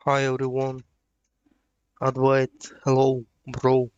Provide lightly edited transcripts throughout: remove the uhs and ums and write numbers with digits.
Hi everyone, Advait, hello, bro.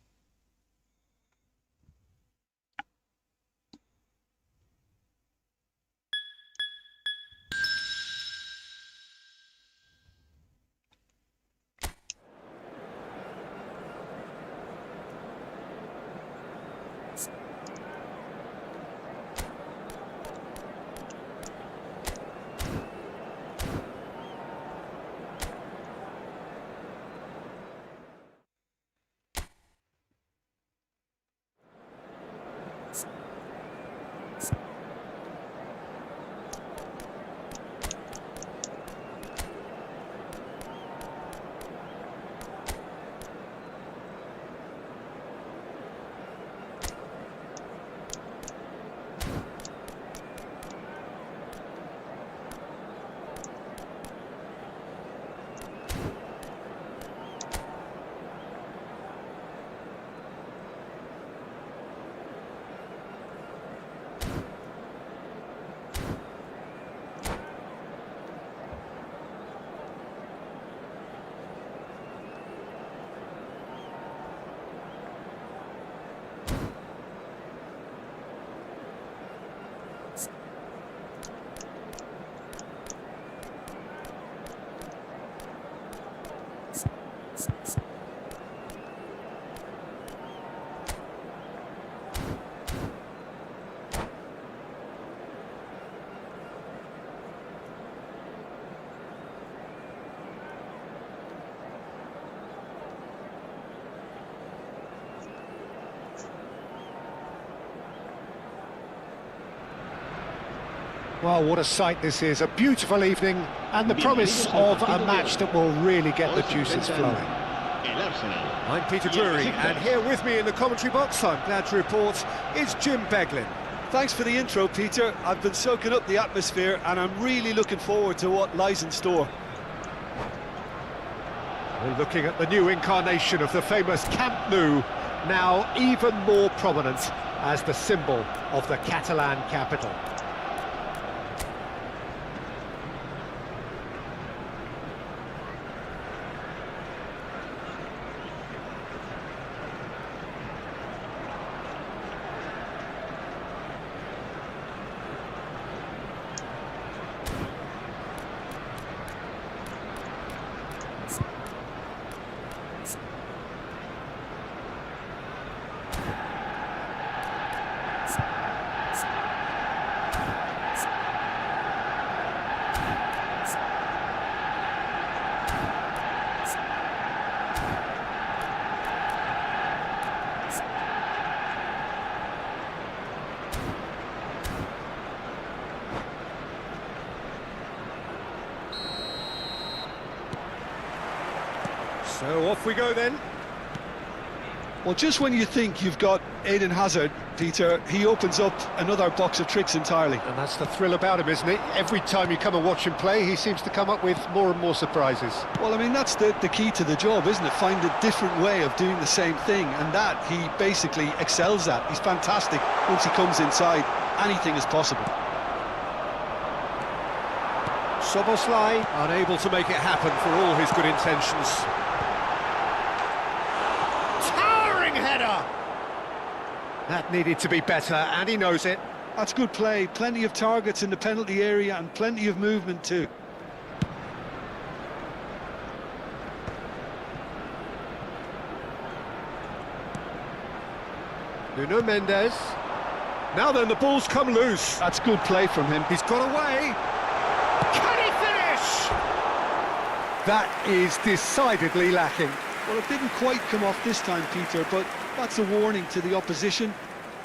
Well, what a sight this is. A beautiful evening and the promise of a match that will really get the juices flowing. I'm Peter Drury, and here with me in the commentary box, I'm glad to report, is Jim Beglin. Thanks for the intro, Peter. I've been soaking up the atmosphere and I'm really looking forward to what lies in store. We're looking at the new incarnation of the famous Camp Nou, now even more prominent as the symbol of the Catalan capital. So off we go then. Well, just when you think you've got Eden Hazard, Peter, he opens up another box of tricks entirely. And that's the thrill about him, isn't it? Every time you come and watch him play, he seems to come up with more and more surprises. Well, I mean, that's the key to the job, isn't it? Find a different way of doing the same thing, and that he basically excels at. He's fantastic. Once he comes inside, anything is possible. Szoboszlai unable to make it happen for all his good intentions. Header! That needed to be better, and he knows it. That's good play. Plenty of targets in the penalty area and plenty of movement too. Nuno Mendes. Now then, the ball's come loose. That's good play from him. He's got away. Can he finish? That is decidedly lacking. Well, it didn't quite come off this time, Peter, but that's a warning to the opposition.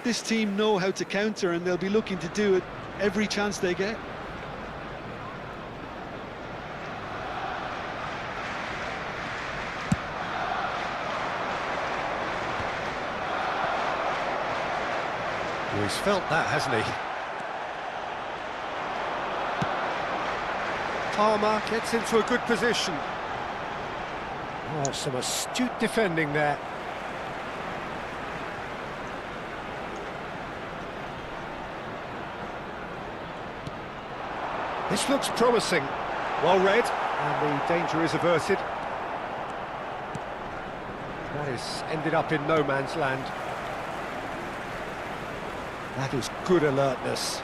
This team know how to counter, and they'll be looking to do it every chance they get. Well, he's felt that, hasn't he? Palmer gets into a good position. Oh, some astute defending there. This looks promising. Well read, and the danger is averted. That has ended up in no man's land. That is good alertness.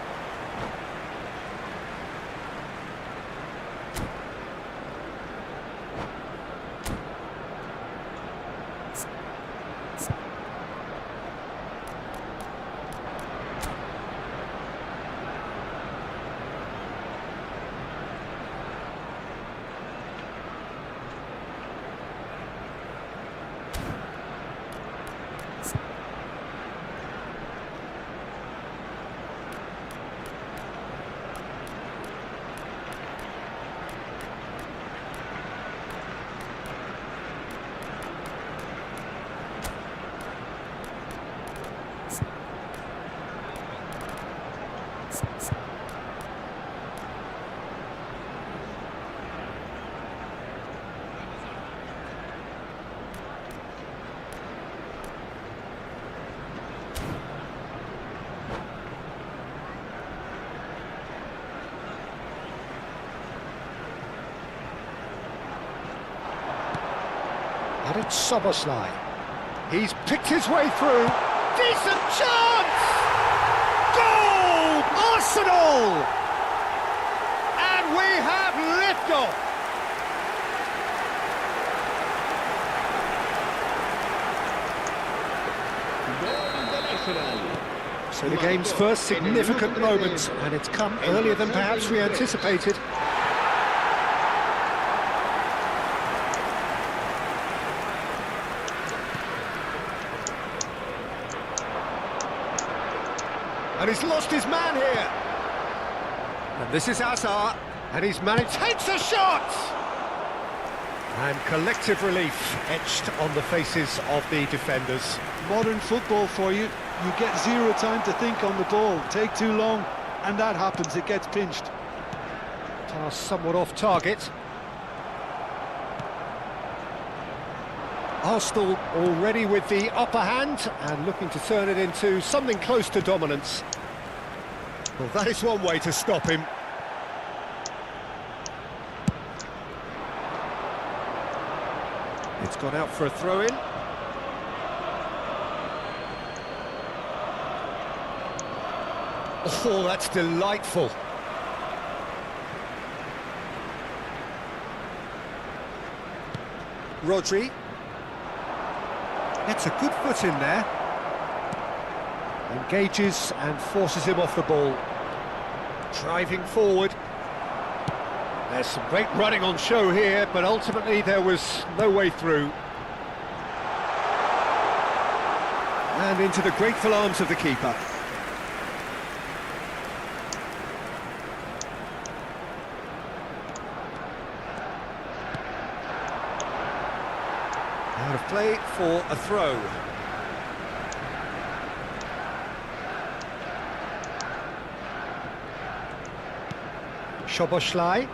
And it's Szoboszlai. He's picked his way through. Decent chance! Goal! Arsenal! And we have liftoff! So the game's first significant moment, and it's come earlier than perhaps we anticipated. And he's lost his man here. And this is Hazard, and he's managed, takes a shot! And collective relief etched on the faces of the defenders. Modern football for you. You get zero time to think on the ball. Take too long, and that happens. It gets pinched. Pass somewhat off target. Arsenal already with the upper hand and looking to turn it into something close to dominance. Well, that is one way to stop him. It's gone out for a throw-in. Oh, that's delightful. Rodri. Gets a good foot in there. Engages and forces him off the ball. Driving forward. There's some great running on show here, but ultimately there was no way through. And into the grateful arms of the keeper. Out of play for a throw. Szoboszlai.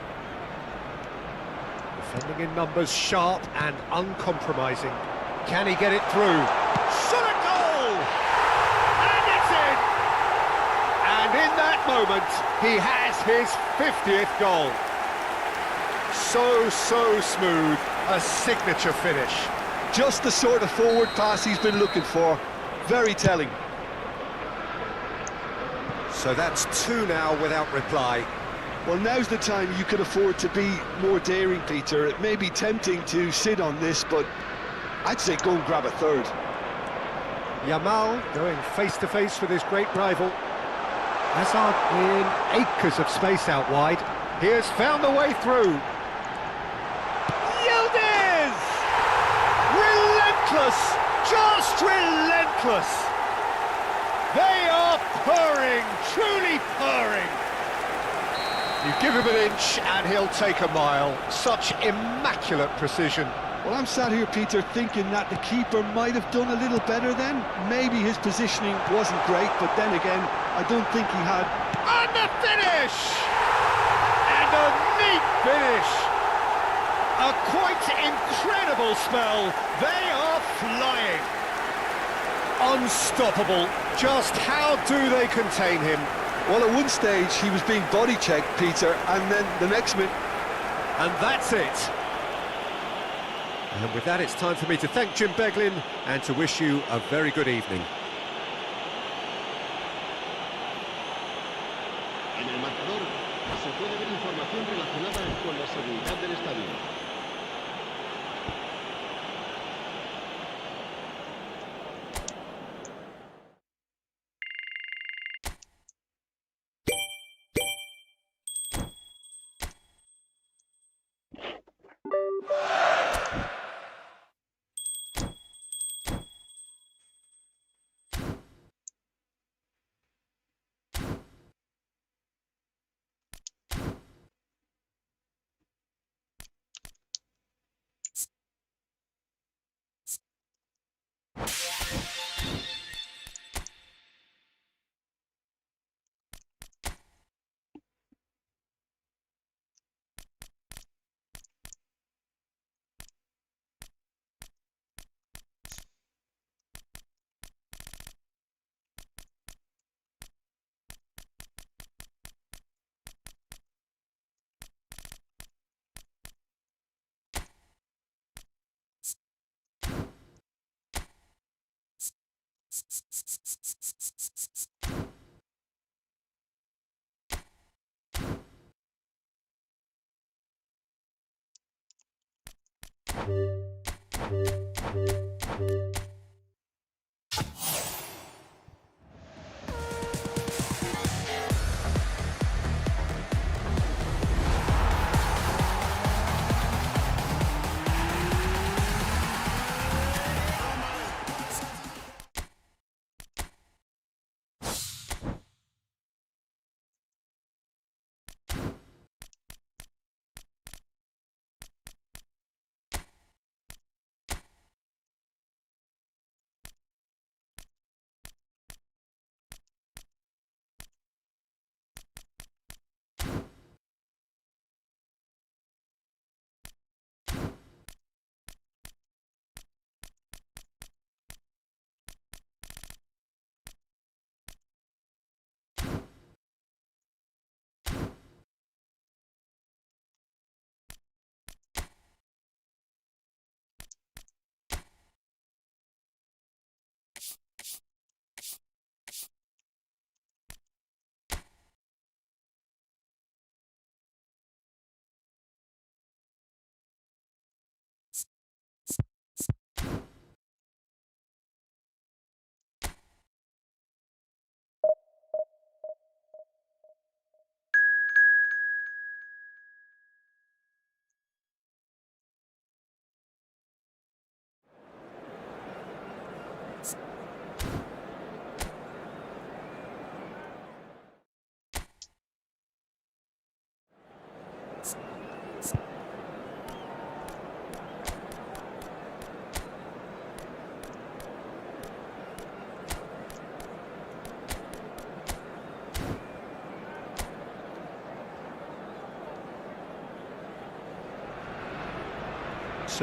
Defending in numbers, sharp and uncompromising. Can he get it through? Shot a goal! And it's in! And in that moment, he has his 50th goal. So smooth, a signature finish. Just the sort of forward pass he's been looking for. Very telling. So that's two now without reply. Well, now's the time you can afford to be more daring, Peter. It may be tempting to sit on this, but I'd say go and grab a third. Yamal going face-to-face with his great rival. Hazard in acres of space out wide. He has found the way through. Yildiz! Relentless! Just relentless! They are purring, truly purring. You give him an inch and he'll take a mile. Such immaculate precision. Well, I'm sat here, Peter, thinking that the keeper might have done a little better then. Maybe his positioning wasn't great, but then again, I don't think he had. And the finish! And a neat finish! A quite incredible spell. They are flying. Unstoppable. Just how do they contain him? Well, at one stage, he was being body checked, Peter, and then the next minute... And that's it. And with that, it's time for me to thank Jim Beglin and to wish you a very good evening. En el marcador se puede ver información relacionada con la seguridad del estadio.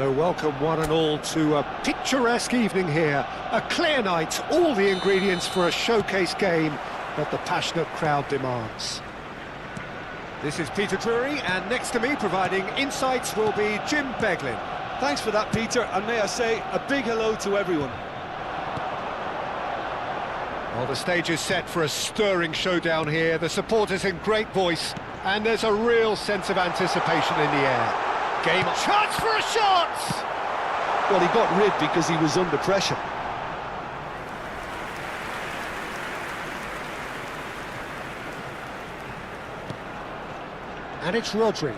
So welcome one and all to a picturesque evening here. A clear night, all the ingredients for a showcase game that the passionate crowd demands. This is Peter Drury, and next to me providing insights will be Jim Beglin. Thanks for that, Peter, and may I say a big hello to everyone. Well, the stage is set for a stirring showdown here. The supporters in great voice, and there's a real sense of anticipation in the air. Game on. Chance for a shot! Well, he got rid because he was under pressure. And it's Rodri.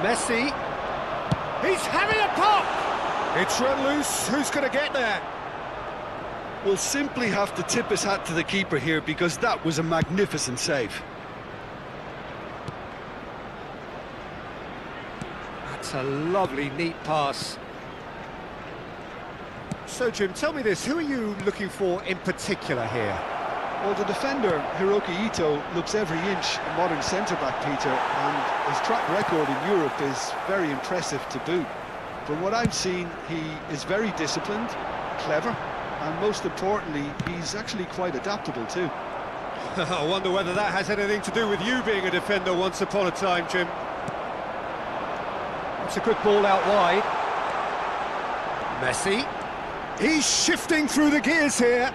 Messi. He's having a pop! It's run loose. Who's going to get there? We'll simply have to tip his hat to the keeper here because that was a magnificent save. That's a lovely, neat pass. So, Jim, tell me this, who are you looking for in particular here? Well, the defender, Hiroki Ito, looks every inch a modern centre-back, Peter, and his track record in Europe is very impressive to boot. From what I've seen, he is very disciplined, clever, and most importantly, he's actually quite adaptable too. I wonder whether that has anything to do with you being a defender once upon a time, Jim. That's a good ball out wide. Messi. He's shifting through the gears here.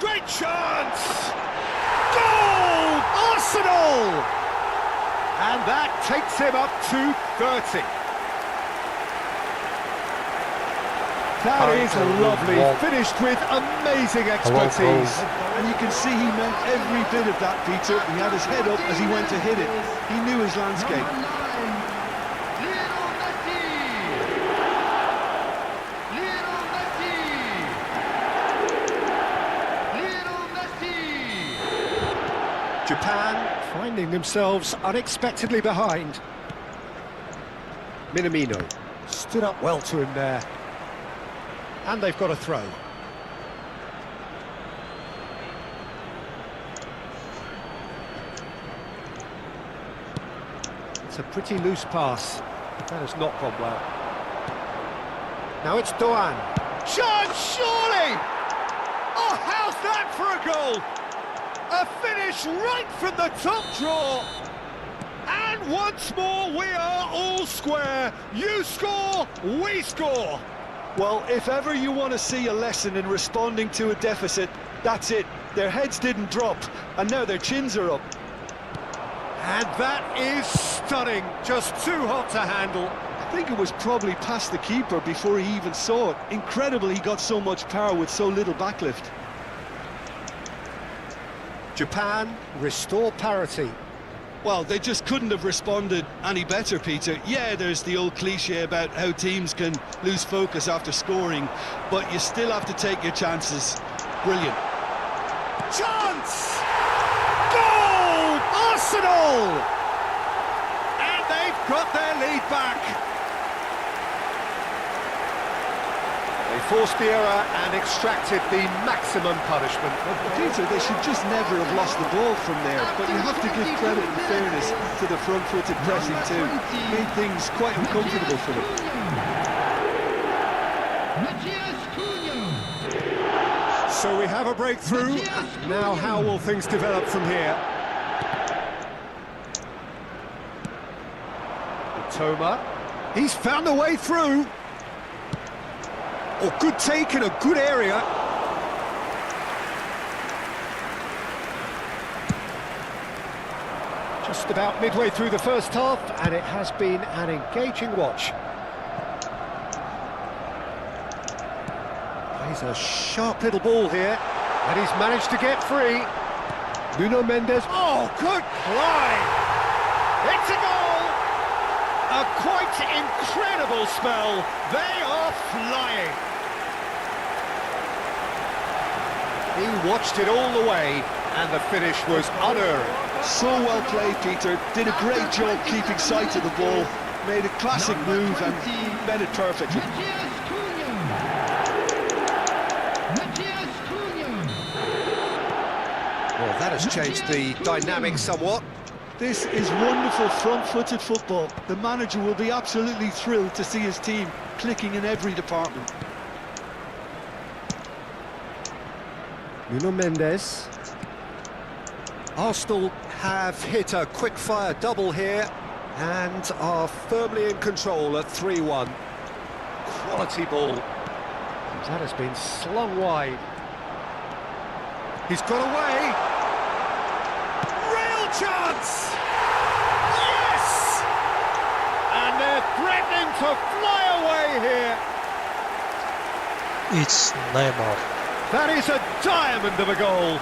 Great chance! Goal! Arsenal! And that takes him up to 30. That is lovely, finished with amazing expertise. And you can see he meant every bit of that, Peter. He had his head up as he went to hit it. He knew his landscape. Japan finding themselves unexpectedly behind. Minamino stood up well to him there. And they've got a throw. It's a pretty loose pass. That has not gone well. Now it's Doan. Chance, surely! Oh, how's that for a goal? A finish right from the top draw. And once more, we are all square. You score, we score. Well, if ever you want to see a lesson in responding to a deficit, that's it. Their heads didn't drop, and now their chins are up. And that is stunning. Just too hot to handle. I think it was probably past the keeper before he even saw it. Incredible he got so much power with so little backlift. Japan restore parity. Well, they just couldn't have responded any better, Peter. Yeah, there's the old cliche about how teams can lose focus after scoring, but you still have to take your chances. Brilliant. Chance! Goal! Arsenal! And they've got their lead back. They forced the error and extracted the maximum punishment. Peter, they should just never have lost the ball from there, but you have to give credit and fairness to the front-footed pressing too. Made things quite uncomfortable for them. So we have a breakthrough. Now how will things develop from here? Toma. He's found a way through. Oh, good take in a good area. Just about midway through the first half, and it has been an engaging watch. Plays a sharp little ball here, and he's managed to get free. Nuno Mendes. Oh, good climb! It's a goal! A quite incredible spell. They are flying. He watched it all the way, and the finish was unerring. So well played, Peter. Did a great job keeping sight of the ball. Made a classic move and met it perfectly. Well, That has changed the dynamic somewhat. This is wonderful front-footed football. The manager will be absolutely thrilled to see his team clicking in every department. Nuno Mendes. Arsenal have hit a quick-fire double here and are firmly in control at 3-1. Quality ball. That has been slung wide. He's got away. Real chance! Yes! And they're threatening to fly away here. It's Neymar. That is a diamond of a goal.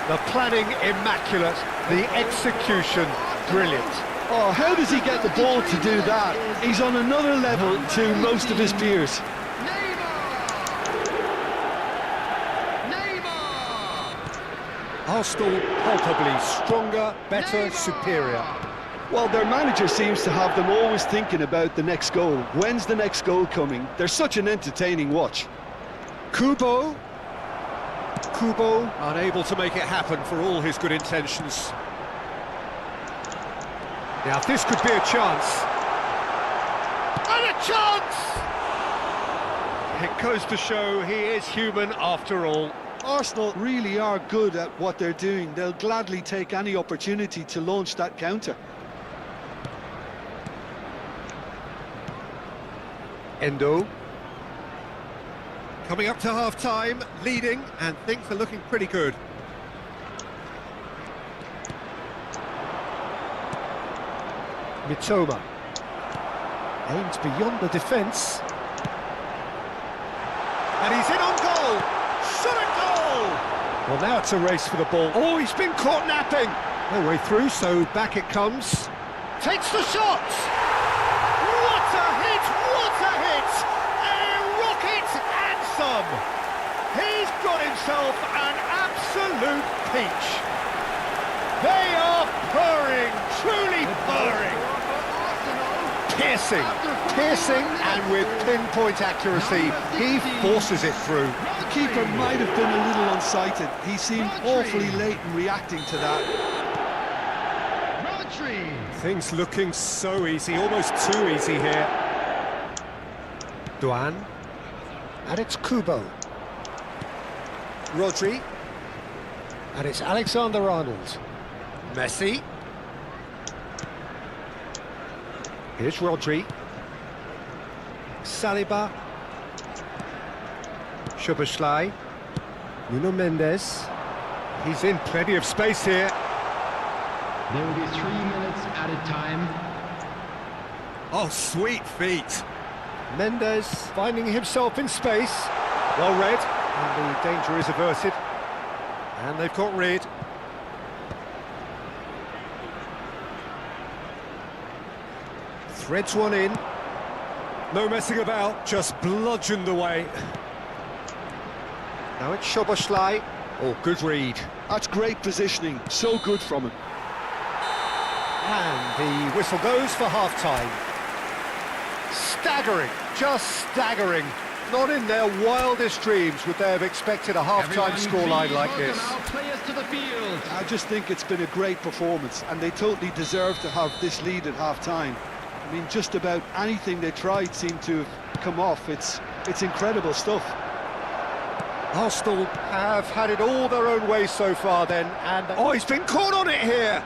The planning immaculate, the execution brilliant. Oh, how does he get the ball to do that? He's on another level to most of his peers. Arsenal palpably stronger, better, superior. Well, their manager seems to have them always thinking about the next goal. When's the next goal coming? They're such an entertaining watch. Kubo unable to make it happen for all his good intentions. Now this could be a chance. And a chance! It goes to show he is human after all. Arsenal really are good at what they're doing. They'll gladly take any opportunity to launch that counter. Endo. Coming up to half-time, leading, and things are looking pretty good. Mitoma. Aims beyond the defence. And he's in on goal! Shot at goal! Well, now it's a race for the ball. Oh, he's been caught napping! No way through, so back it comes. Takes the shot! What a hit! What a hit! A rocket and some! He's got himself an absolute peach. They are purring, truly purring. Piercing, and with pinpoint accuracy, he forces it through. The keeper might have been a little unsighted. He seemed awfully late in reacting to that. Things looking so easy, almost too easy here. Duan. And it's Kubo. Rodri. And it's Alexander-Arnold. Messi. Here's Rodri. Saliba. Szoboszlai. Nuno Mendes. He's in plenty of space here. There will be 3 minutes added time. Oh, sweet feet. Mendes finding himself in space. Well read, and the danger is averted. And they've got rid. Threads one in. No messing about, just bludgeoned away. Now it's Szoboszlai. Oh, good read. That's great positioning, so good from him. And the whistle goes for half-time. Staggering, just staggering. Not in their wildest dreams would they have expected a half-time scoreline like this. I just think it's been a great performance, and they totally deserve to have this lead at half-time. I mean, just about anything they tried seemed to have come off. It's incredible stuff. Arsenal have had it all their own way so far then, and... Oh, he's been caught on it here!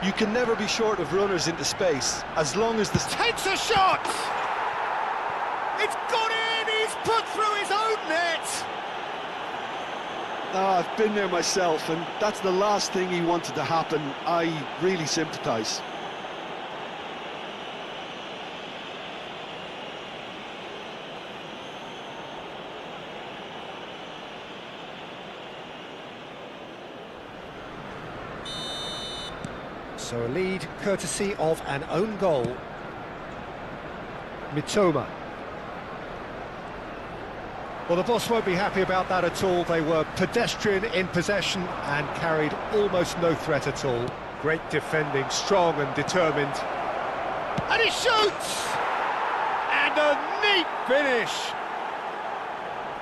You can never be short of runners into space, as long as the... Takes a shot! It's gone in! He's put through his own net! I've been there myself, and that's the last thing he wanted to happen. I really sympathise. So a lead courtesy of an own goal. Mitoma. Well, the boss won't be happy about that at all. They were pedestrian in possession and carried almost no threat at all. Great defending, strong and determined. And he shoots! And a neat finish!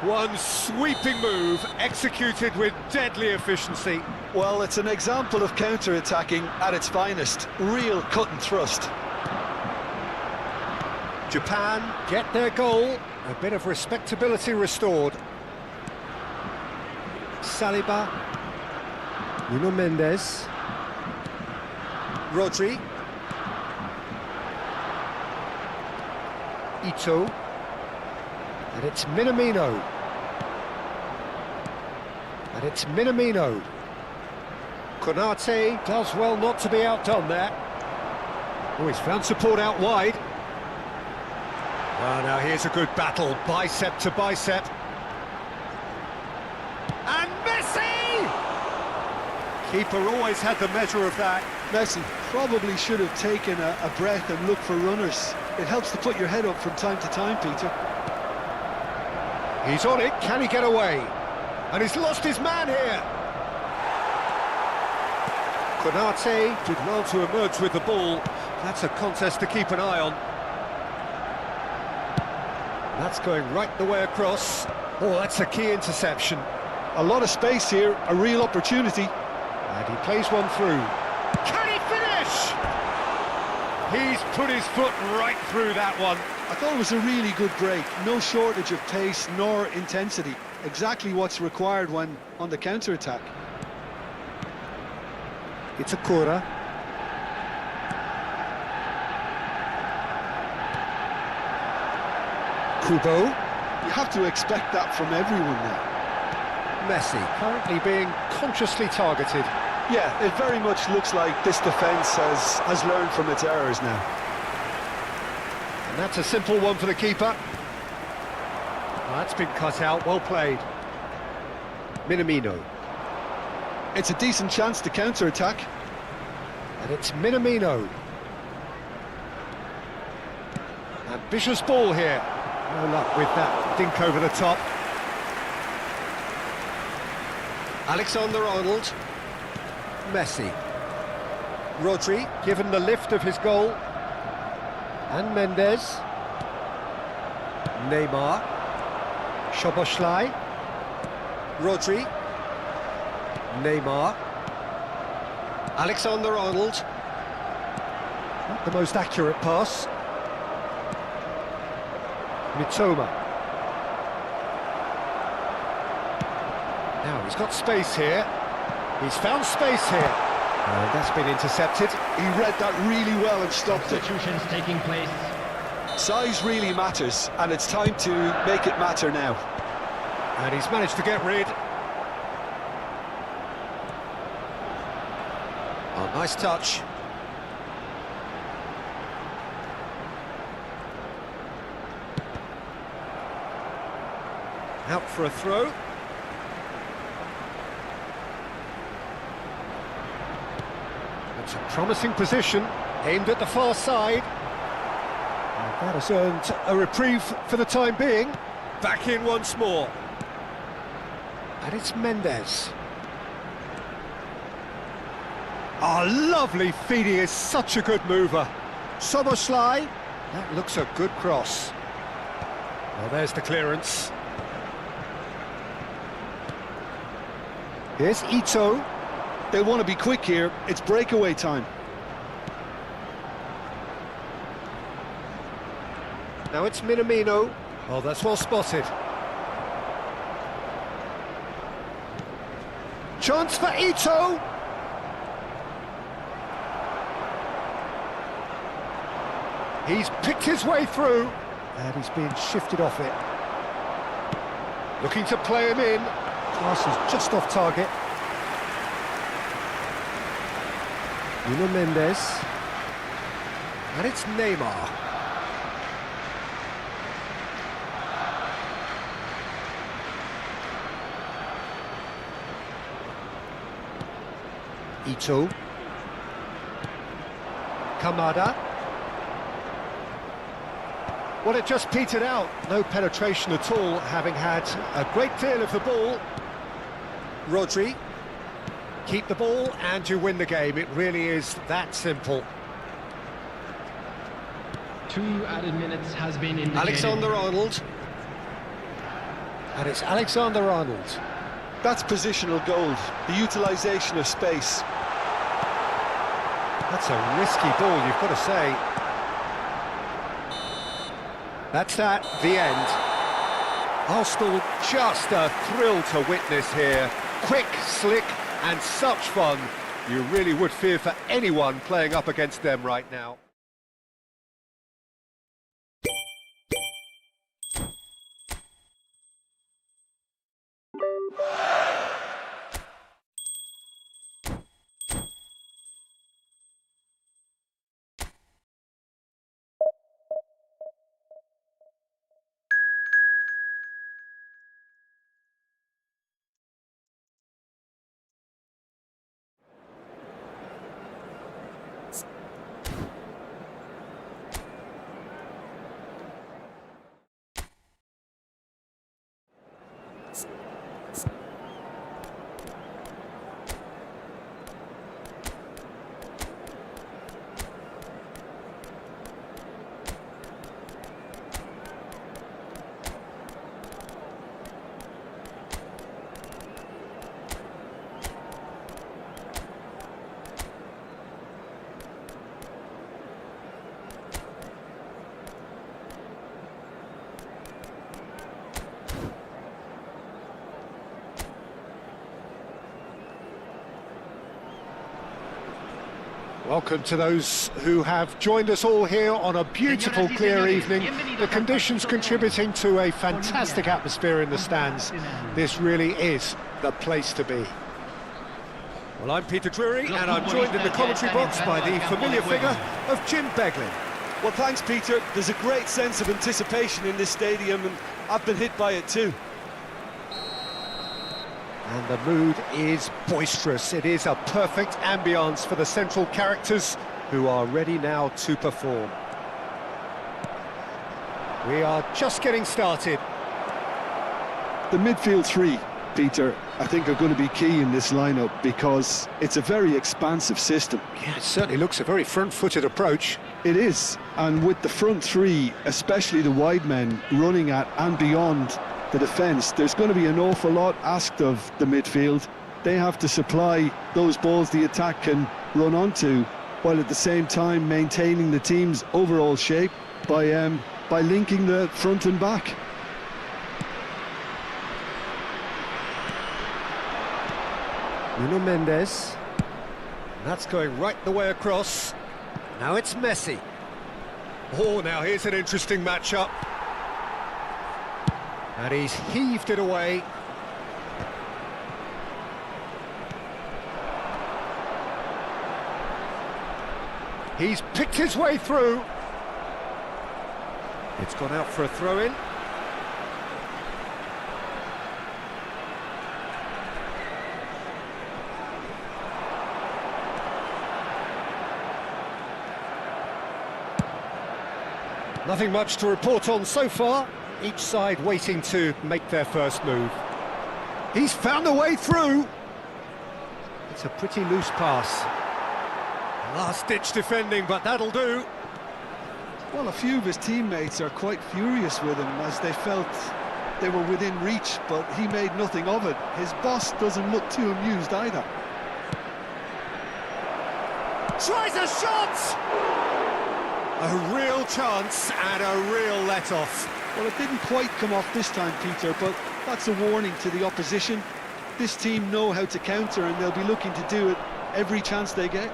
One sweeping move, executed with deadly efficiency. Well, it's an example of counter-attacking at its finest. Real cut and thrust. Japan get their goal. A bit of respectability restored. Saliba. Nuno Mendes. Rodri. Ito. And it's Minamino. And it's Minamino. Konate does well not to be outdone there. Oh, he's found support out wide. Now here's a good battle, bicep to bicep. And Messi! Keeper always had the measure of that. Messi probably should have taken a breath and looked for runners. It helps to put your head up from time to time, Peter. He's on it, can he get away? And he's lost his man here. Konate did well to emerge with the ball. That's a contest to keep an eye on. That's going right the way across. Oh, that's a key interception. A lot of space here, a real opportunity. And he plays one through. Can he finish? He's put his foot right through that one. I thought it was a really good break. No shortage of pace nor intensity. Exactly what's required when on the counter-attack. It's a Kura. Kubo. You have to expect that from everyone now. Messi currently being consciously targeted. Yeah, it very much looks like this defence has learned from its errors now. And that's a simple one for the keeper. That's been cut out, well played. Minamino. It's a decent chance to counter-attack. And it's Minamino. Ambitious ball here. No luck with that dink over the top. Alexander-Arnold. Messi. Rodri, given the lift of his goal. And Mendes. Neymar. Szoboszlai. Rodri. Neymar. Alexander-Arnold. Not the most accurate pass. Mitoma. Now he's got space here. He's found space here. And that's been intercepted. He read that really well and stopped it. Substitutions taking place. Size really matters, and it's time to make it matter now. And he's managed to get rid. Oh, nice touch. Out for a throw. It's a promising position, aimed at the far side. And that has earned a reprieve for the time being. Back in once more. And it's Mendes. Oh, lovely feed, he is such a good mover. Szoboszlai, that looks a good cross. Well, there's the clearance. Here's Ito. They'll want to be quick here. It's breakaway time. Now it's Minamino. Oh, that's well spotted. Chance for Ito. He's picked his way through. And he's being shifted off it. Looking to play him in. Pass is just off target. Nuno Mendes. And it's Neymar. Ito. Kamada. Well, it just petered out. No penetration at all, having had a great deal of the ball. Rodri. Keep the ball and you win the game. It really is that simple. 2 added minutes has been indicated. Alexander-Arnold. And it's Alexander-Arnold. That's positional gold, the utilisation of space. That's a risky ball, you've got to say. That's that, the end. Arsenal, just a thrill to witness here. Quick, slick, and such fun. You really would fear for anyone playing up against them right now. Welcome to those who have joined us all here on a beautiful, clear evening. The conditions contributing to a fantastic atmosphere in the stands. This really is the place to be. Well, I'm Peter Drury, and I'm joined in the commentary box by the familiar figure of Jim Beglin. Well, thanks, Peter. There's a great sense of anticipation in this stadium, and I've been hit by it too. And the mood is boisterous. It is a perfect ambience for the central characters who are ready now to perform. We are just getting started. The midfield three, Peter, I think are going to be key in this lineup because it's a very expansive system. Yeah, it certainly looks a very front-footed approach. It is, and with the front three, especially the wide men running at and beyond the defence, there's going to be an awful lot asked of the midfield. They have to supply those balls the attack can run onto, while at the same time maintaining the team's overall shape by linking the front and back. Nuno Mendes. That's going right the way across. Now it's Messi. Oh, now here's an interesting matchup. And he's heaved it away. He's picked his way through. It's gone out for a throw-in. Nothing much to report on so far. Each side waiting to make their first move. He's found a way through. It's a pretty loose pass. Last-ditch defending, but that'll do. Well, a few of his teammates are quite furious with him as they felt they were within reach, but he made nothing of it. His boss doesn't look too amused either. Tries a shot! A real chance and a real let-off. Well, it didn't quite come off this time, Peter, but that's a warning to the opposition. This team know how to counter, and they'll be looking to do it every chance they get.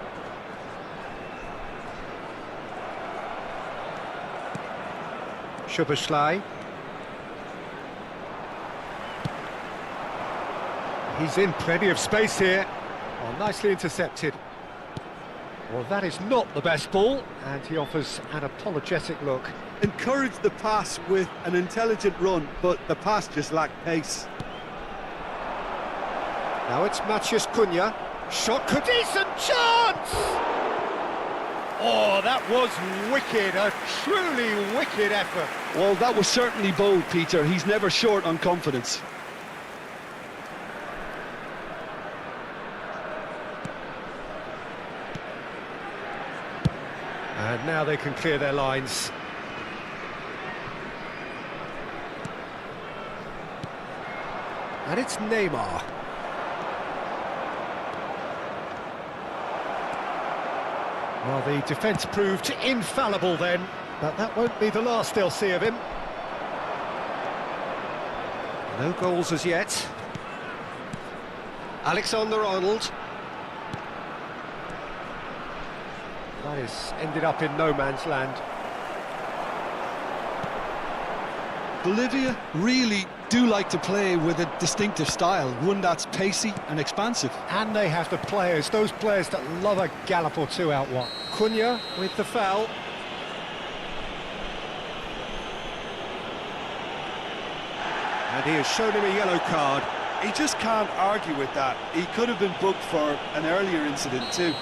Szoboszlai. He's in plenty of space here. Oh, nicely intercepted. Well, that is not the best ball, and he offers an apologetic look. Encouraged the pass with an intelligent run, but the pass just lacked pace. Now it's Matheus Cunha. Shot, decent chance! Oh, that was wicked, a truly wicked effort. Well, that was certainly bold, Peter. He's never short on confidence. And now they can clear their lines. And it's Neymar. Well, the defence proved infallible then, but that won't be the last they'll see of him. No goals as yet. Alexander-Arnold. That has ended up in no man's land. Bolivia really do like to play with a distinctive style, one that's pacey and expansive. And they have the players, those players that love a gallop or two out wide. Cunha with the foul. And he has shown him a yellow card. He just can't argue with that. He could have been booked for an earlier incident too.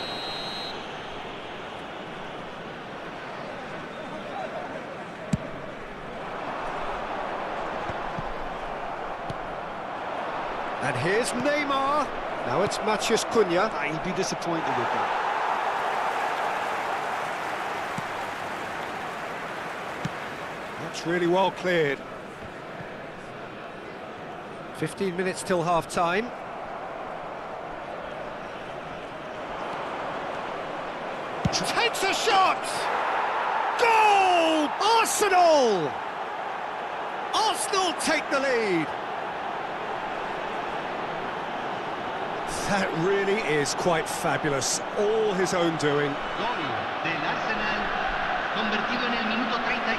And here's Neymar. Now it's Matheus Cunha. He'd be disappointed with that. That's really well cleared. 15 minutes till half-time. Takes a shot! Goal! Arsenal! Arsenal take the lead. That really is quite fabulous. All his own doing. Gol del Arsenal, convertido en el minuto 32.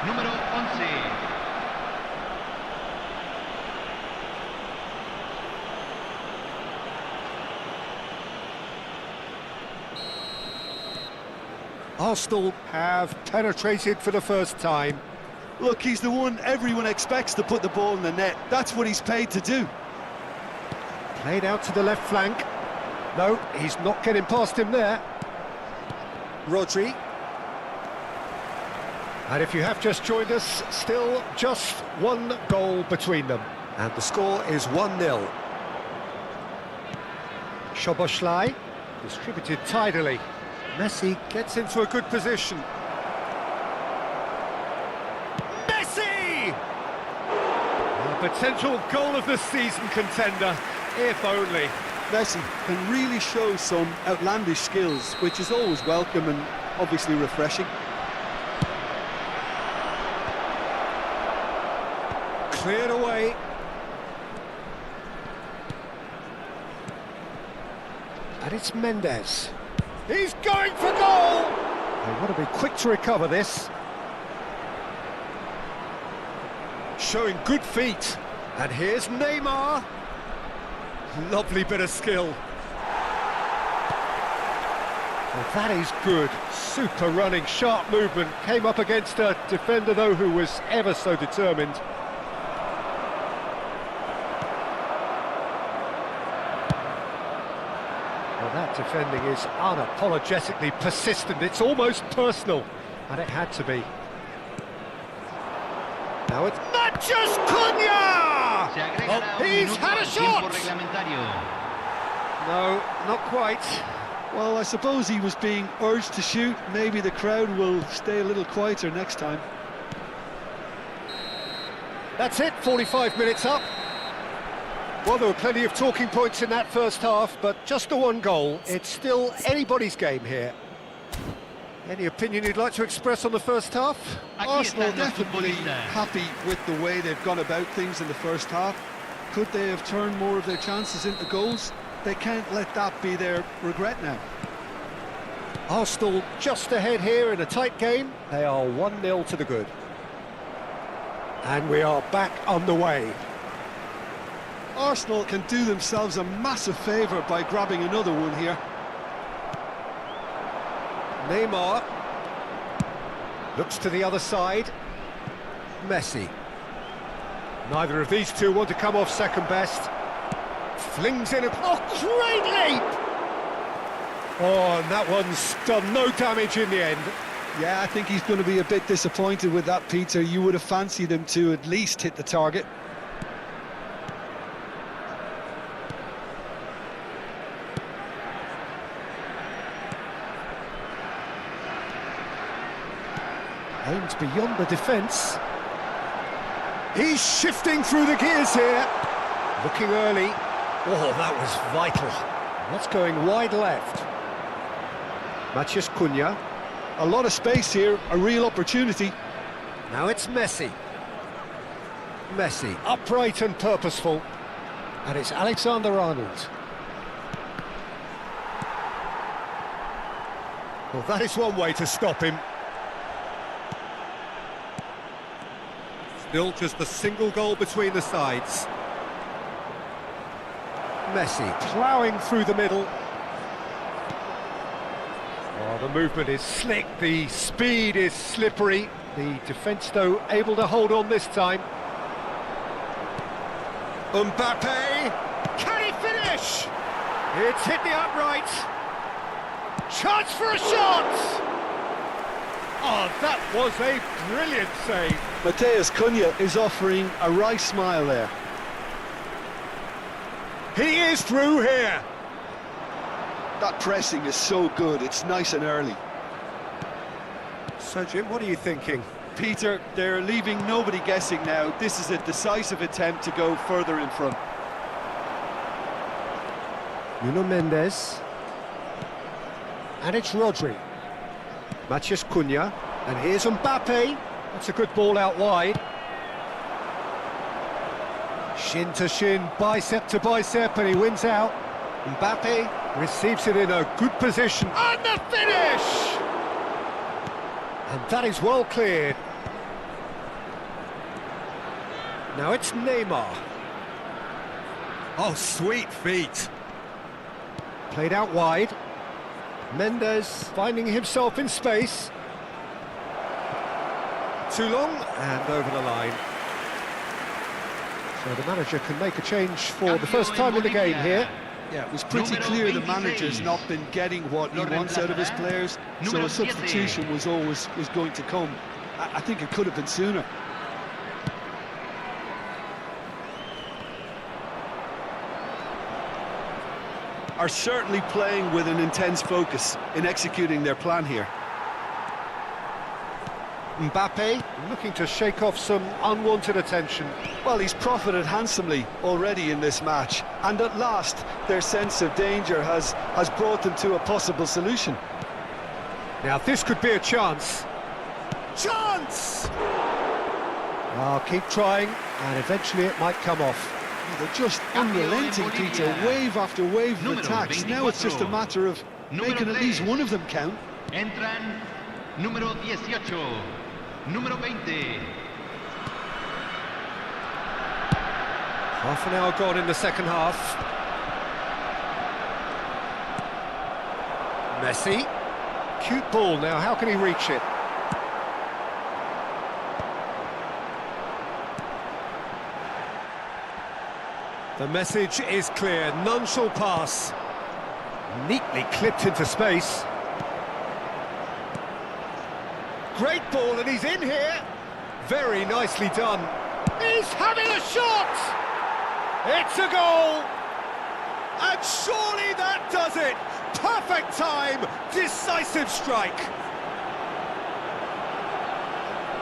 Número 11. Arsenal have penetrated for the first time. Look, he's the one everyone expects to put the ball in the net. That's what he's paid to do. Played out to the left flank. No, he's not getting past him there. Rodri. And if you have just joined us, still just one goal between them. And the score is 1-0. Szoboszlai, distributed tidily. Messi gets into a good position. Messi! A potential goal of the season contender, if only. Messi can really show some outlandish skills, which is always welcome and obviously refreshing. Cleared away. And it's Mendes. He's going for goal! They want to be quick to recover this. Showing good feet. And here's Neymar. Lovely bit of skill. Well, that is good. Super running, sharp movement. Came up against a defender, though, who was ever so determined. Well, that defending is unapologetically persistent. It's almost personal, and it had to be. Now it's Matheus Cunha! Oh, he's had a shot! No, not quite. Well, I suppose he was being urged to shoot. Maybe the crowd will stay a little quieter next time. That's it, 45 minutes up. Well, there were plenty of talking points in that first half, but just the one goal. It's still anybody's game here. Any opinion you'd like to express on the first half? Arsenal definitely happy with the way they've gone about things in the first half. Could they have turned more of their chances into goals? They can't let that be their regret now. Arsenal just ahead here in a tight game. They are 1-0 to the good. And we are back underway. Arsenal can do themselves a massive favour by grabbing another one here. Neymar looks to the other side. Messi. Neither of these two want to come off second best. Flings in a... Oh, great leap! Oh, and that one's done no damage in the end. Yeah, I think he's going to be a bit disappointed with that, Peter. You would have fancied him to at least hit the target. Aimed beyond the defence. He's shifting through the gears here. Looking early. Oh, that was vital. That's going wide left. Matheus Cunha. A lot of space here, a real opportunity. Now it's Messi. Messi, upright and purposeful. And it's Alexander-Arnold. Well, that is one way to stop him. Still just a single goal between the sides. Messi ploughing through the middle. Oh, the movement is slick, the speed is slippery. The defence, though, able to hold on this time. Mbappe, can he finish? It's hit the upright. Chance for a shot! Oh, that was a brilliant save. Matheus Cunha is offering a right smile there. He is through here. That pressing is so good, it's nice and early. So, Jim, what are you thinking? Peter, they're leaving nobody guessing now. This is a decisive attempt to go further in front. Nuno Mendes. And it's Rodri. Matheus Cunha. And here's Mbappe. That's a good ball out wide. Shin to shin, bicep to bicep, and he wins out. Mbappe receives it in a good position. And the finish! And that is well cleared. Now it's Neymar. Oh, sweet feet. Played out wide. Mendes finding himself in space. Too long, and over the line. So the manager can make a change for the first time in the game here. Yeah, it was pretty clear the manager's not been getting what he wants out of his players, so a substitution was going to come. I think it could have been sooner. Are certainly playing with an intense focus in executing their plan here. Mbappe looking to shake off some unwanted attention. Well, he's profited handsomely already in this match, and at last their sense of danger has brought them to a possible solution. Now this could be a chance. Chance! I'll keep trying, and eventually it might come off. They're just unrelenting, Peter, wave after wave of attacks. Now it's just a matter of making at least one of them count. Entran número 18, número 20. Half an hour gone in the second half. Messi. Cute ball now, how can he reach it? The message is clear, none shall pass. Neatly clipped into space. Great ball, and he's in here. Very nicely done. He's having a shot! It's a goal! And surely that does it! Perfect time, decisive strike.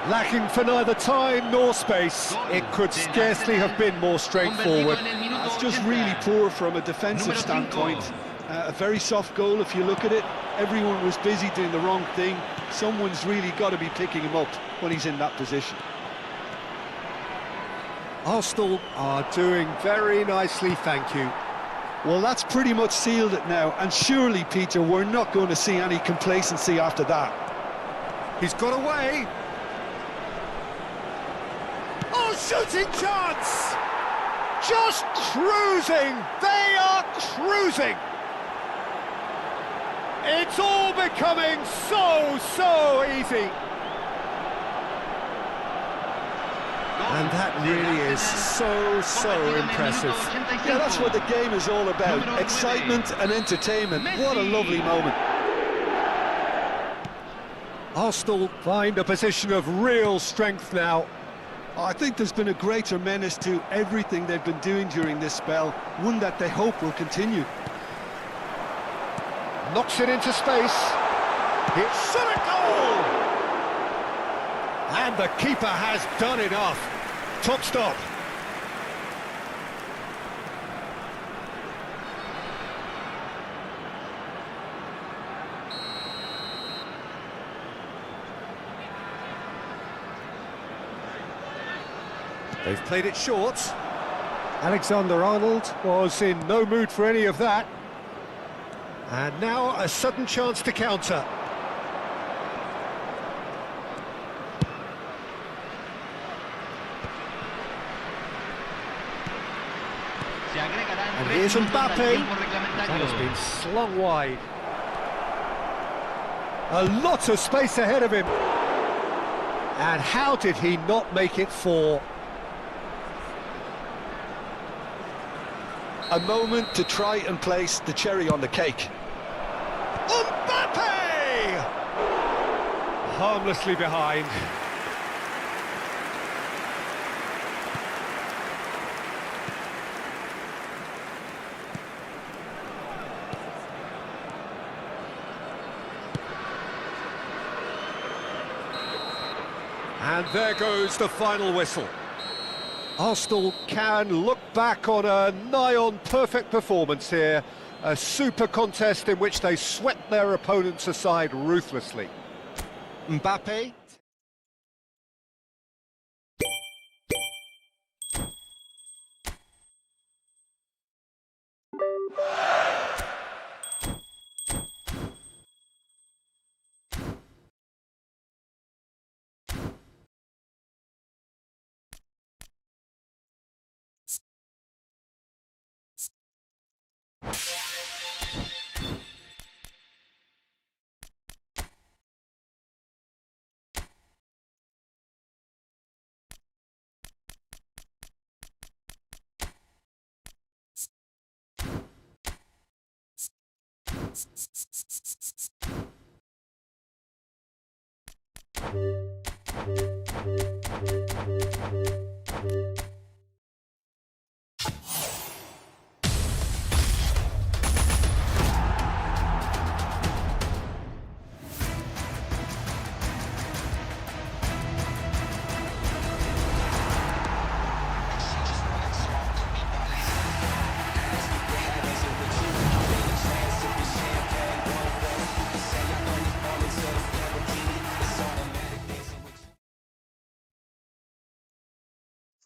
Lacking for neither time nor space. It could scarcely have been more straightforward. That's just really poor from a defensive standpoint. A very soft goal if you look at it. Everyone was busy doing the wrong thing. Someone's really got to be picking him up when he's in that position. Arsenal are doing very nicely, thank you. Well, that's pretty much sealed it now, and surely, Peter, we're not going to see any complacency after that. He's got away. Oh, shooting chance! Just cruising! They are cruising! It's all becoming so easy. And that really is so impressive. Yeah, that's what the game is all about. Excitement and entertainment. What a lovely moment. Arsenal find a position of real strength now. I think there's been a greater menace to everything they've been doing during this spell, one that they hope will continue. Knocks it into space. It's a goal! And the keeper has done enough. Top stop. They've played it short. Alexander-Arnold was in no mood for any of that. And now a sudden chance to counter. And here's Mbappe. That has been slung wide. A lot of space ahead of him. And how did he not make it 4? A moment to try and place the cherry on the cake. Mbappe! Harmlessly behind. And there goes the final whistle. Arsenal can look back on a nigh-on perfect performance here. A super contest in which they swept their opponents aside ruthlessly. Mbappe.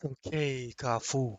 Okay, Cafu.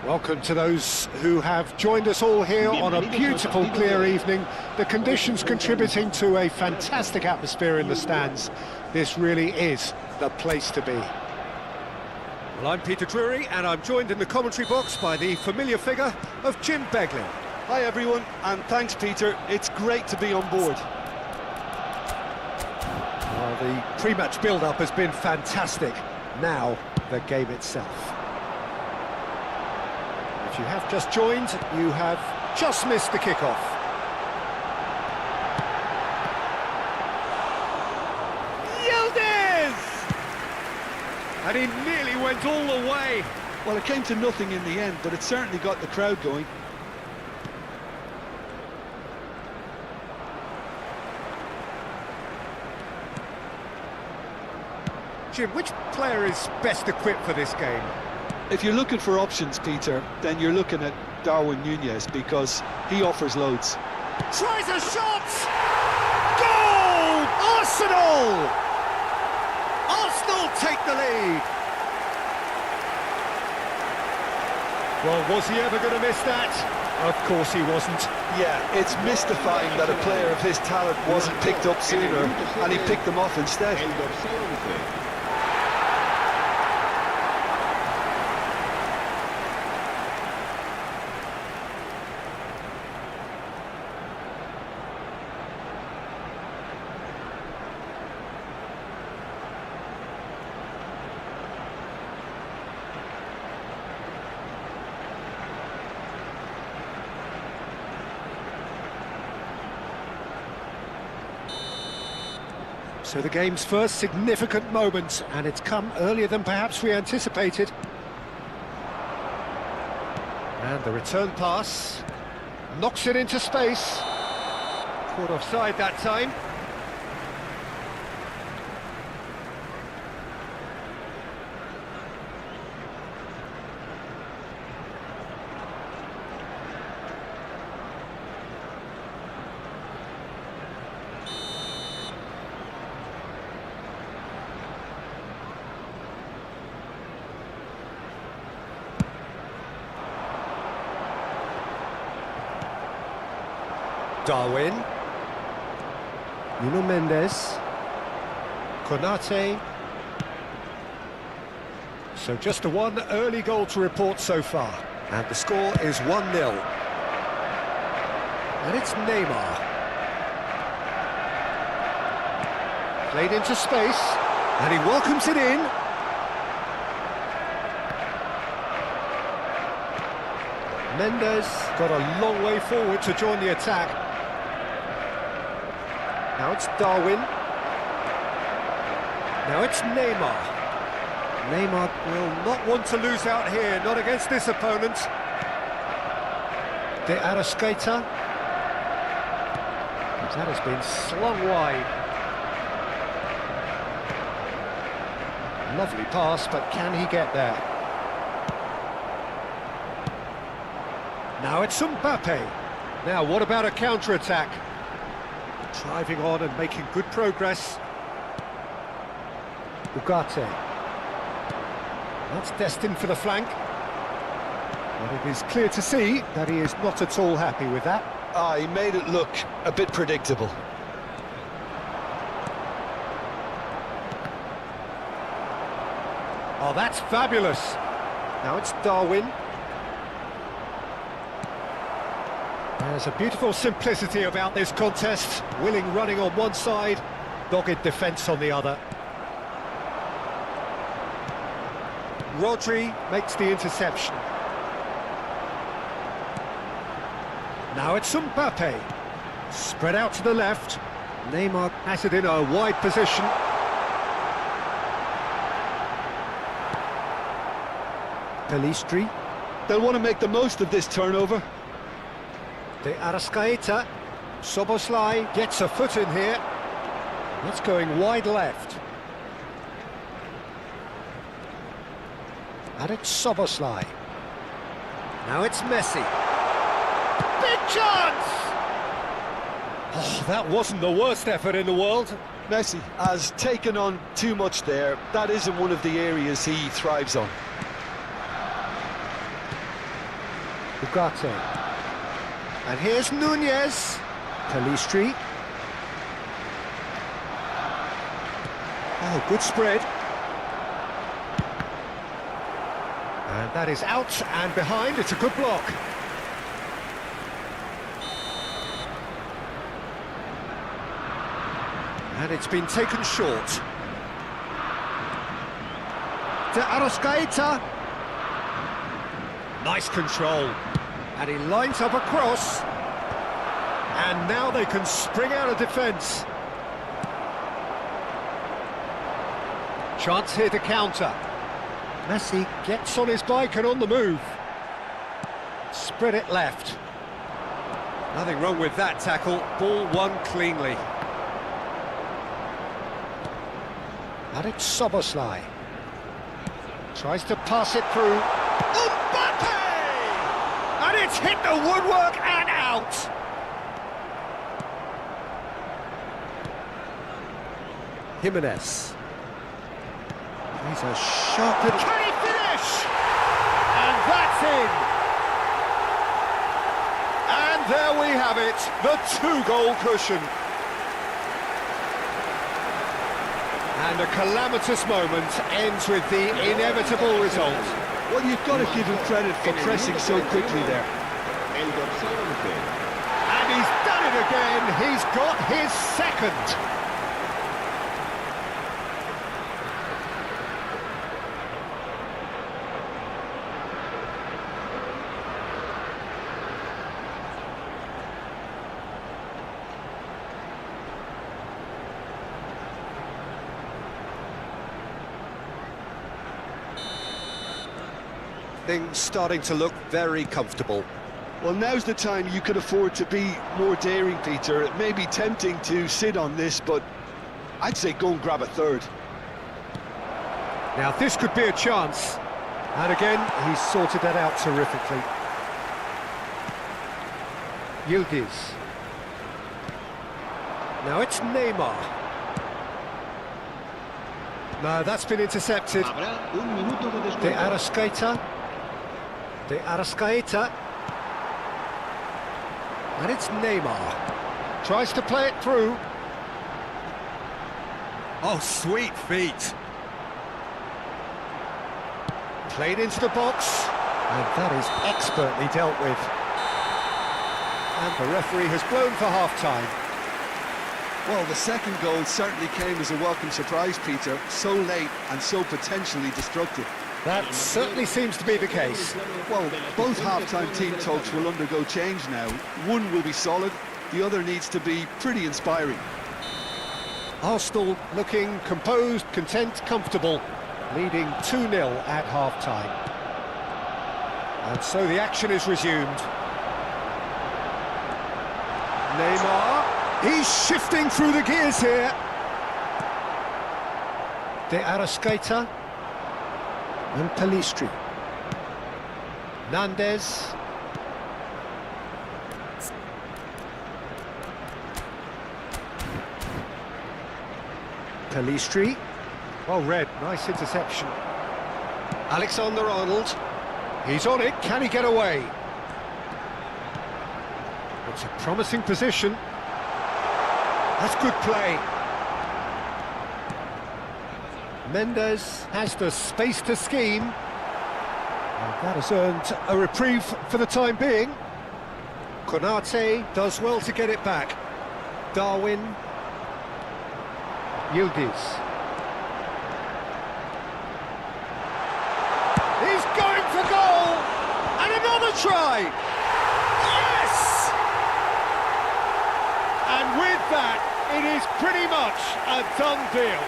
Welcome to those who have joined us all here on a beautiful, clear evening. The conditions contributing to a fantastic atmosphere in the stands. This really is the place to be. Well, I'm Peter Drury, and I'm joined in the commentary box by the familiar figure of Jim Beglin. Hi everyone, and thanks Peter, it's great to be on board. Well, the pre-match build-up has been fantastic. Now, the game itself. If you have just joined, you have just missed the kickoff. Yildiz! And he nearly went all the way. Well, it came to nothing in the end, but it certainly got the crowd going. Jim, which player is best equipped for this game? If you're looking for options, Peter, then you're looking at Darwin Núñez because he offers loads. Tries a shot! Goal! Arsenal! Arsenal take the lead! Well, was he ever going to miss that? Of course he wasn't. Yeah, it's mystifying that a player of his talent wasn't picked up sooner, and he picked them off instead. So the game's first significant moment, and it's come earlier than perhaps we anticipated. And the return pass knocks it into space. Caught offside that time. Darwin, Nuno Mendes, Konate. So just the one early goal to report so far, and the score is 1-0. And it's Neymar. Played into space, and he welcomes it in. Mendes got a long way forward to join the attack. Now it's Darwin. Now it's Neymar. Neymar will not want to lose out here, not against this opponent. De Arrascaeta. That has been slung wide. Lovely pass, but can he get there? Now it's Mbappe. Now what about a counter-attack? Driving on and making good progress. Ugarte. That's destined for the flank. But it is clear to see that he is not at all happy with that. He made it look a bit predictable. Oh, that's fabulous. Now it's Darwin. There's a beautiful simplicity about this contest. Willing running on one side, dogged defence on the other. Rodri makes the interception. Now it's Mbappe. Spread out to the left. Neymar has it in a wide position. Pelistri. They'll want to make the most of this turnover. De Arrascaeta. Soboslai gets a foot in here. That's going wide left. And it's Soboslai. Now it's Messi. Big chance! Oh, that wasn't the worst effort in the world. Messi has taken on too much there. That isn't one of the areas he thrives on. Ugarte. And here's Nunez. Pelistri. Oh, good spread. And that is out and behind. It's a good block. And it's been taken short. De Arrascaeta. Nice control. And he lines up a cross. And now they can spring out of defence. Chance here to counter. Messi gets on his bike and on the move. Spread it left. Nothing wrong with that tackle. Ball won cleanly. And it's Soboslai. Tries to pass it through. Mbappe! And it's hit the woodwork and out. Jimenez. He's a shot. Can he finish? And that's in. And there we have it, the two-goal cushion. And a calamitous moment ends with the inevitable result. Well, you've got to give him credit for pressing so quickly there. And he's done it again. He's got his second. Things starting to look very comfortable. Well, now's the time you could afford to be more daring, Peter. It may be tempting to sit on this, but I'd say go and grab a third. Now this could be a chance. And again, he's sorted that out terrifically. Yildiz. Now it's Neymar. No, that's been intercepted. De Arrascaeta. De Arrascaeta. And it's Neymar. Tries to play it through. Oh, sweet feet. Played into the box. And that is expertly dealt with. And the referee has blown for half-time. Well, the second goal certainly came as a welcome surprise, Peter. So late and so potentially destructive. That certainly seems to be the case. Well, both half-time team talks will undergo change now. One will be solid, the other needs to be pretty inspiring. Arsenal looking composed, content, comfortable, leading 2-0 at half-time. And so the action is resumed. Neymar, he's shifting through the gears here. De Arrascaeta. And Pelistri. Nandez. Pelistri. Well read, nice interception. Alexander-Arnold. He's on it, can he get away? It's a promising position. That's good play. Mendes has the space to scheme. And that has earned a reprieve for the time being. Konate does well to get it back. Darwin. Yildiz. He's going for goal! And another try! Yes! And with that, it is pretty much a done deal.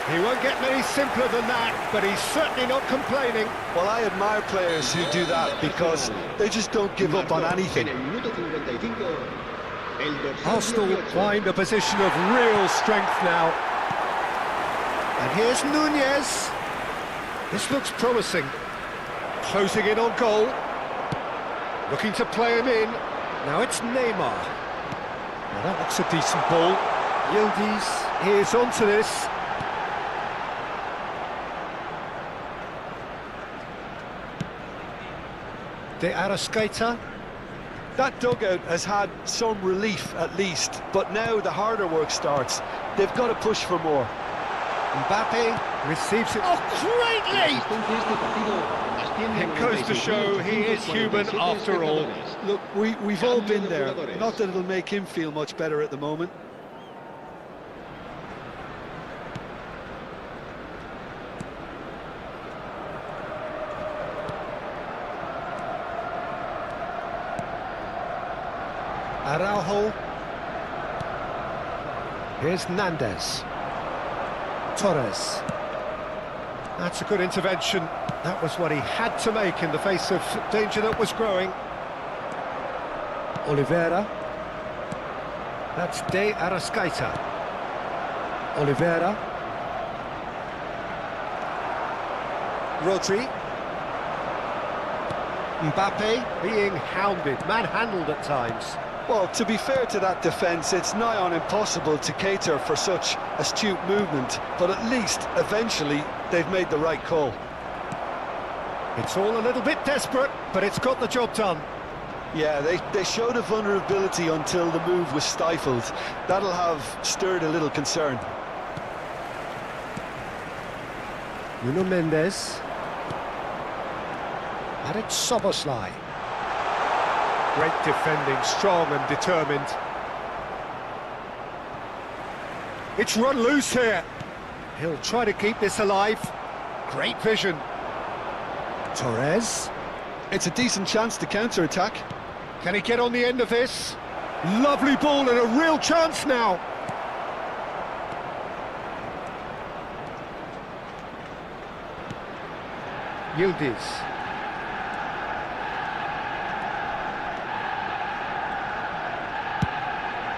He won't get many simpler than that, but he's certainly not complaining. Well, I admire players who do that because they just don't give up on anything. Arsenal find a position of real strength now. And here's Nunez. This looks promising. Closing in on goal. Looking to play him in. Now it's Neymar. Now that looks a decent ball. Yildiz is onto this. De Arrascaeta. That dugout has had some relief at least, but now the harder work starts. They've got to push for more. Mbappe receives it. Oh, greatly! It goes to show he is human after all. Look, we've all been there. Not that it'll make him feel much better at the moment. Araujo. Here's Nandez. Torres. That's a good intervention. That was what he had to make in the face of danger that was growing. Oliveira. That's De Arrascaeta. Oliveira. Rodri. Mbappe being hounded, manhandled at times. Well, to be fair to that defence, it's nigh on impossible to cater for such astute movement, but at least, eventually, they've made the right call. It's all a little bit desperate, but it's got the job done. Yeah, they showed a vulnerability until the move was stifled. That'll have stirred a little concern. Nuno Mendes. And it's Szoboszlai. Great defending, strong and determined. It's run loose here. He'll try to keep this alive. Great vision. Torres. It's a decent chance to counter-attack. Can he get on the end of this? Lovely ball and a real chance now. Yildiz.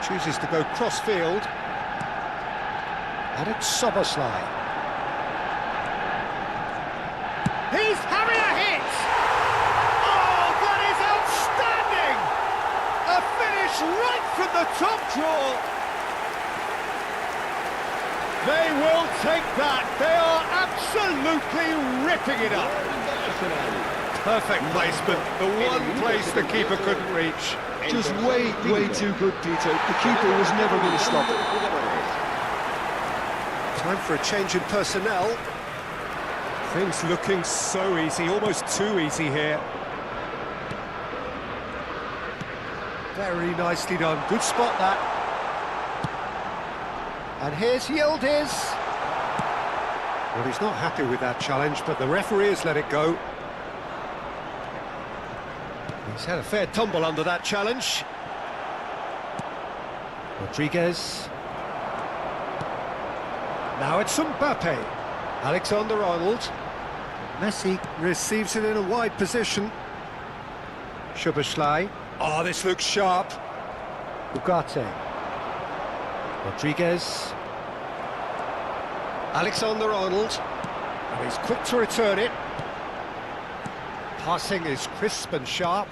Chooses to go cross-field. And it's Szoboszlai. He's having a hit! Oh, that is outstanding! A finish right from the top draw. They will take that. They are absolutely ripping it up. Perfect placement. The one place the keeper couldn't reach. Just way too good, Peter. The keeper was never going to stop it. Time for a change in personnel. Things looking so easy, almost too easy here. Very nicely done. Good spot, that. And here's Yildiz. Well, he's not happy with that challenge, but the referee has let it go. He's had a fair tumble under that challenge. Rodriguez. Now it's Mbappe. Alexander-Arnold. Messi receives it in a wide position. Szoboszlai. Oh, this looks sharp. Ugarte. Rodriguez. Alexander-Arnold. And he's quick to return it. Passing is crisp and sharp.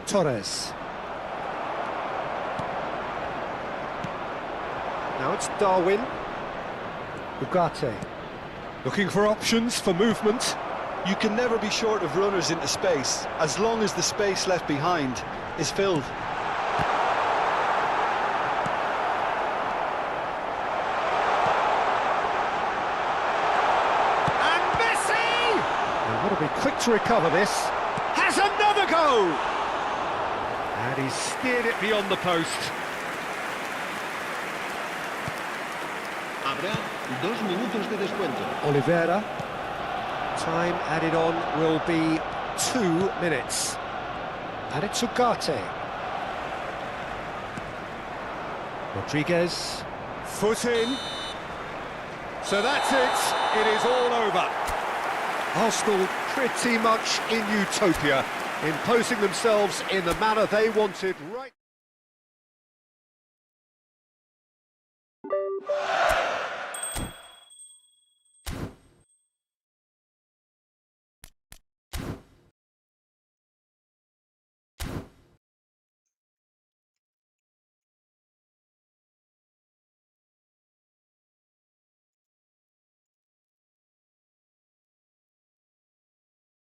Torres. Now it's Darwin. Ugarte. Looking for options for movement. You can never be short of runners into space, as long as the space left behind is filled. And Messi! They've got to be quick to recover this. Has another go! And he's steered it beyond the post. Habrá 2 minutos de descuento. Oliveira. Time added on will be 2 minutes. And it's Ugarte. Rodriguez. Foot in. So that's it. It is all over. Arsenal pretty much in utopia, imposing themselves in the manner they wanted right.